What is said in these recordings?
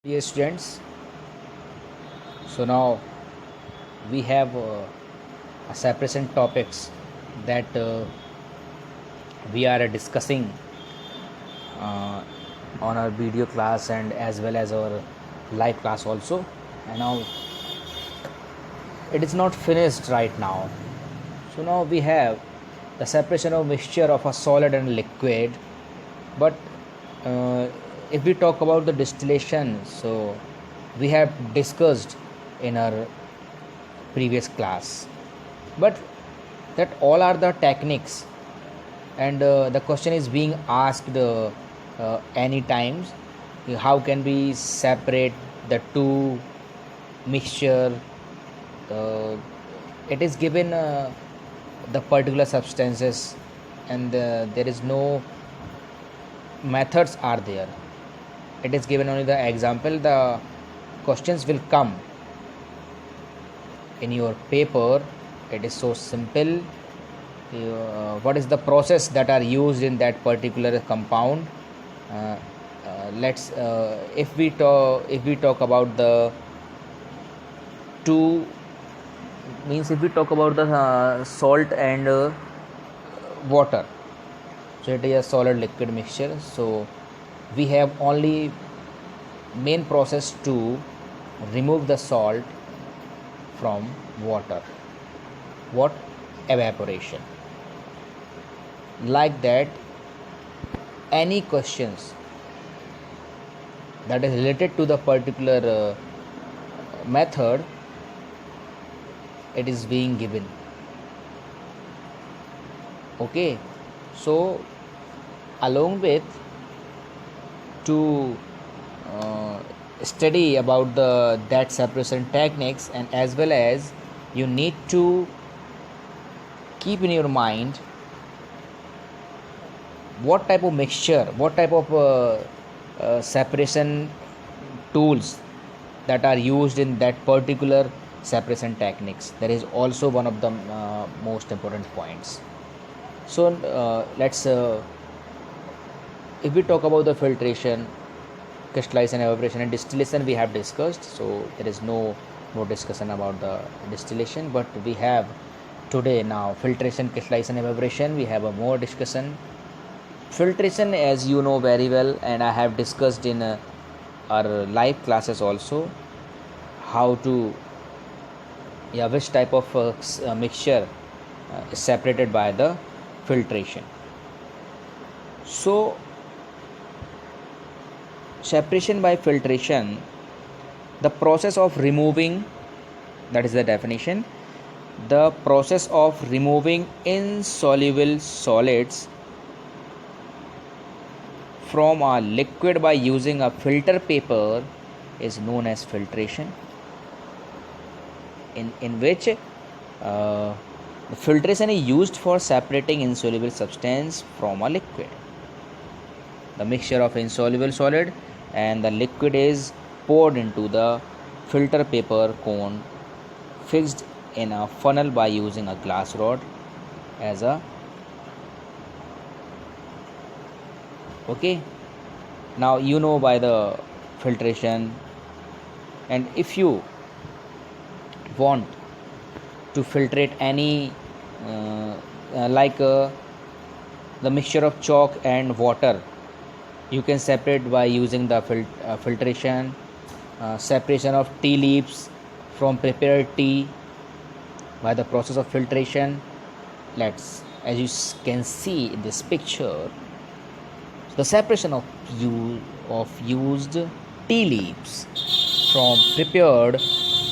Dear students, so now we have a separation topics that we are discussing uh, on our video class and as well as our live class also. And now it is not finished right now. So now we have the separation of mixture of a solid and liquid. But uh, if we talk about the distillation, so we have discussed in our previous class, but that all are the techniques, and the question is being asked any times, how can we separate the two mixture. uh, it is given the particular substances, and there is no methods are there. It is given only the example. The questions will come in your paper. It is so simple. What is the process that are used in that particular compound? Let's if we talk about the two, means if we talk about the salt and water, so it is a solid liquid mixture. So we have only main process to remove the salt from water. What? Evaporation. Like that, any questions that is related to the particular method, it is being given. Okay, so along with to study about the that separation techniques, and as well as you need to keep in your mind what type of mixture, what type of separation tools that are used in that particular separation techniques. That is also one of the most important points. So let's if we talk about the filtration, crystallization, evaporation, and distillation, we have discussed, so there is no more discussion about the distillation. But we have today now filtration, crystallization, evaporation. We have a more discussion. Filtration, as you know very well, and I have discussed in our live classes also, how to which type of mixture is separated by the filtration. So separation by filtration, the process of removing, that is the definition, the process of removing insoluble solids from a liquid by using a filter paper is known as filtration, in which the filtration is used for separating insoluble substance from a liquid. The mixture of insoluble solid and the liquid is poured into the filter paper cone fixed in a funnel by using a glass rod as a okay. Now you know by the filtration, and if you want to filtrate any like the mixture of chalk and water, you can separate by using the filtration. Separation of tea leaves from prepared tea by the process of filtration. Let's, as you can see in this picture, the separation of used tea leaves from prepared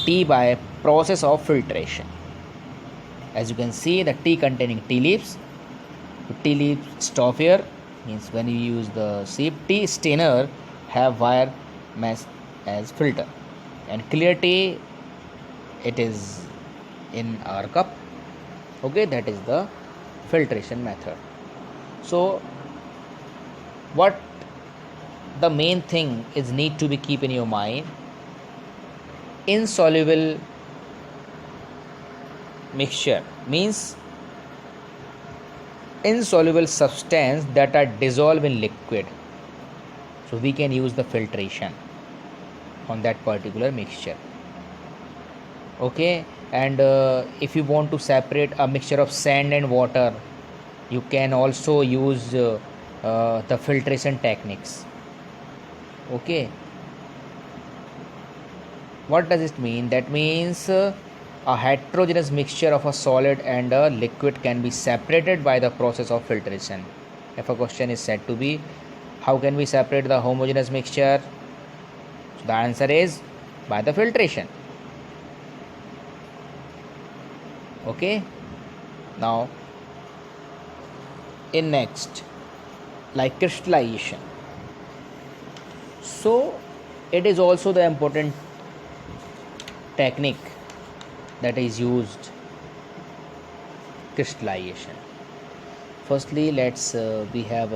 tea by process of filtration. As you can see, the tea containing tea leaves, stopper, means when you use the sieve, tea strainer have wire mesh as filter, and clear tea, it is in our cup. Okay, that is the filtration method. So what the main thing is need to be keep in your mind: insoluble mixture means insoluble substance that are dissolved in liquid, so we can use the filtration. on that particular mixture. Okay, and if you want to separate a mixture of sand and water, you can also use the filtration techniques. Okay, what does it mean? That means a heterogeneous mixture of a solid and a liquid can be separated by the process of filtration. If a question is said to be, how can we separate the homogeneous mixture? So the answer is by the filtration. Okay, now in next, like crystallization. So it is also the important technique that is used, crystallization. Firstly, let's we have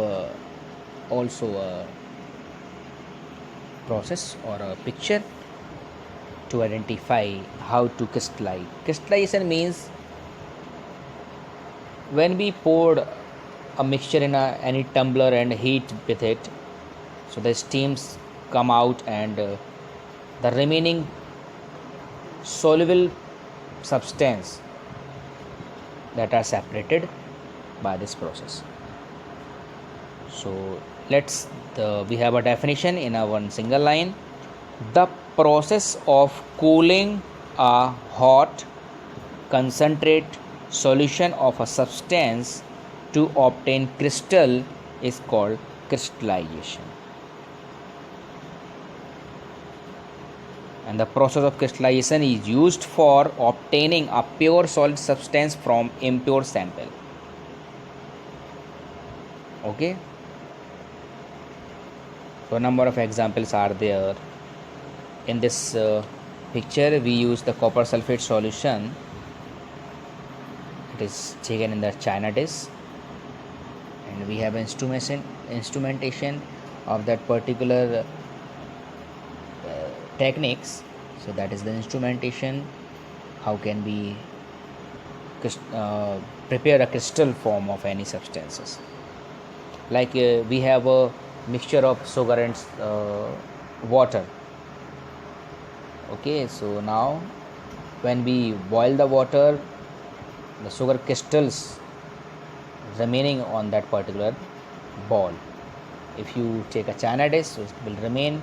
also a process or a picture to identify how to crystallize. Crystallization means when we poured a mixture in any tumbler and heat with it, so the steams come out and the remaining soluble substance that are separated by this process. So we have a definition in a one single line: the process of cooling a hot concentrate solution of a substance to obtain crystal is called crystallization. And the process of crystallization is used for obtaining a pure solid substance from impure sample. Okay, so a number of examples are there. In this picture we use the copper sulfate solution. It is taken in the china dish, and we have instrumentation of that particular techniques. So that is the instrumentation. How can we prepare a crystal form of any substances? Like we have a mixture of sugar and water. Okay, so now when we boil the water, the sugar crystals remaining on that particular ball. If you take a china dish, so it will remain.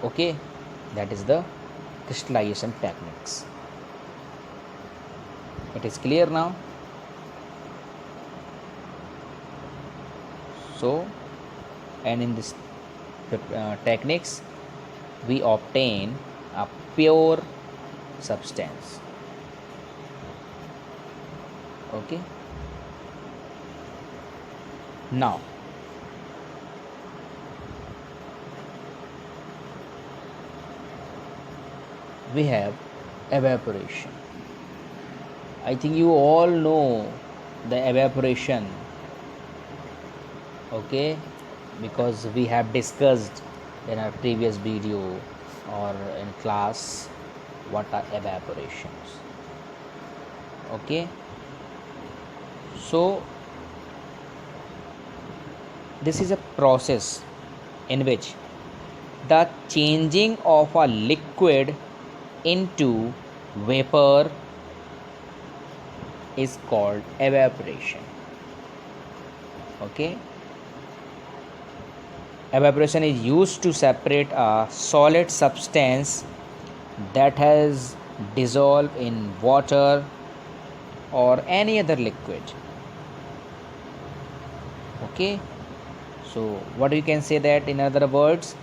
Okay, that is the crystallization techniques. It is clear now. So, and in this techniques we obtain a pure substance. Okay, now we have evaporation. I think you all know the evaporation. Okay, because we have discussed in our previous video or in class what are evaporations. Okay, so this is a process in which the changing of a liquid into vapor is called evaporation. Okay, evaporation is used to separate a solid substance that has dissolved in water or any other liquid. Okay, so what we can say that, in other words,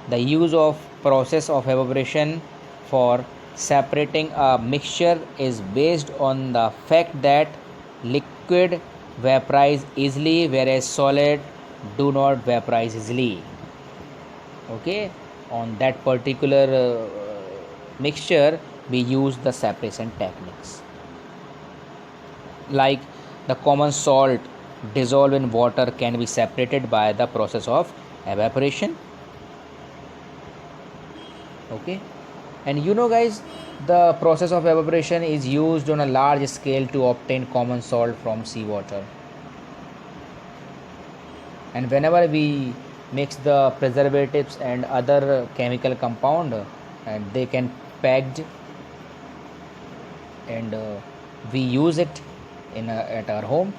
the use of process of evaporation for separating a mixture is based on the fact that liquid vaporize easily whereas solid do not vaporize easily. Okay, on that particular mixture we use the separation techniques. Like the common salt dissolved in water can be separated by the process of evaporation. Okay, and you know guys, the process of evaporation is used on a large scale to obtain common salt from seawater. And whenever we mix the preservatives and other chemical compound, and they can packed, and we use it at our home.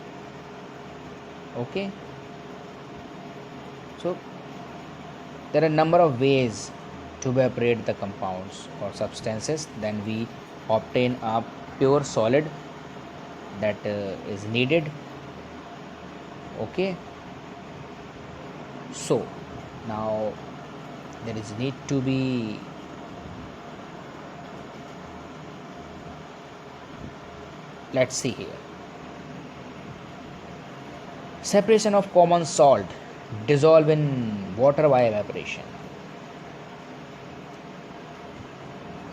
Okay, so there are a number of ways to evaporate the compounds or substances. Then we obtain a pure solid that is needed. Okay, so now there is need to be let's see here. Separation of common salt dissolve in water by evaporation.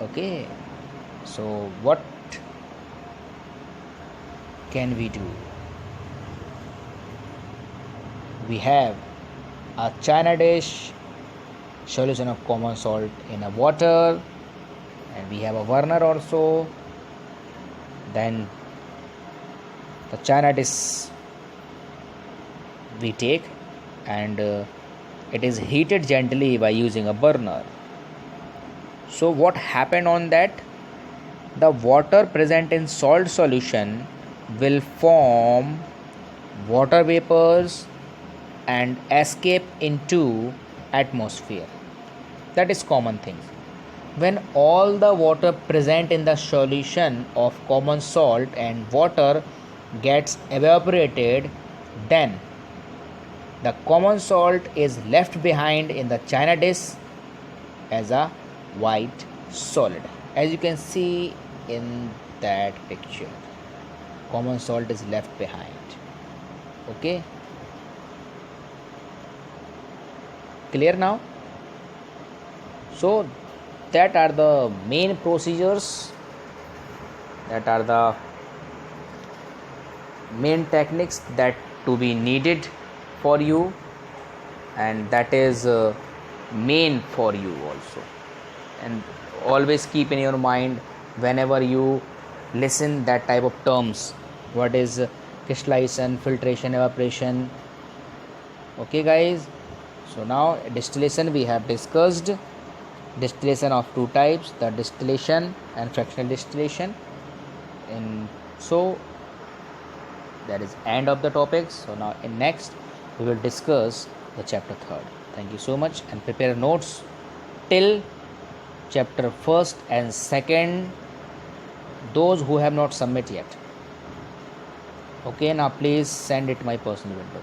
Okay, so what can we do? We have a china dish, solution of common salt in a water, and we have a burner also. Then the china dish we take, and it is heated gently by using a burner. So what happened on that? The water present in salt solution will form water vapors and escape into atmosphere. That is common thing. When all the water present in the solution of common salt and water gets evaporated, then the common salt is left behind in the china dish as a white solid, as you can see in that picture. Common salt is left behind. Okay, clear now? So that are the main procedures, that are the main techniques that to be needed for you, and that is main for you also. And always keep in your mind whenever you listen that type of terms, what is crystallization, filtration, evaporation. Okay guys, so now distillation we have discussed. Distillation of two types, the distillation and fractional distillation. And so that is end of the topics. So now in next we will discuss the chapter 3rd. Thank you so much, and prepare notes till chapter 1st and 2nd, those who have not submit yet. Okay, now please send it my personal window.